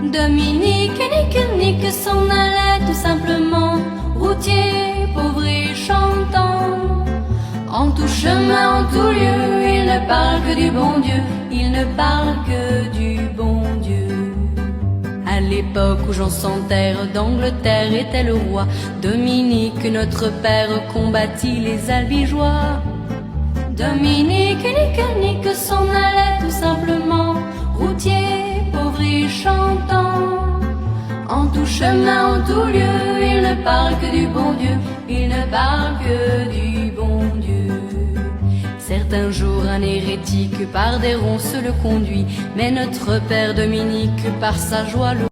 Dominique, nique, s'en allait tout simplement, routier, pauvre et chantant. En tout chemin, en tout lieu, il ne parle que du bon Dieu, il ne parle que du bon Dieu. À l'époque où Jean sans terre d'Angleterre était le roi, Dominique, notre père, combattit les albigeois. Dominique, nique, s'en allait tout simplement, routier, pauvre et chantant. En tout chemin, en tout lieu, il ne parle que du bon Dieu, il ne parle que du bon Dieu. Certains jours, un hérétique par des ronces le conduit, mais notre père Dominique, par sa joie le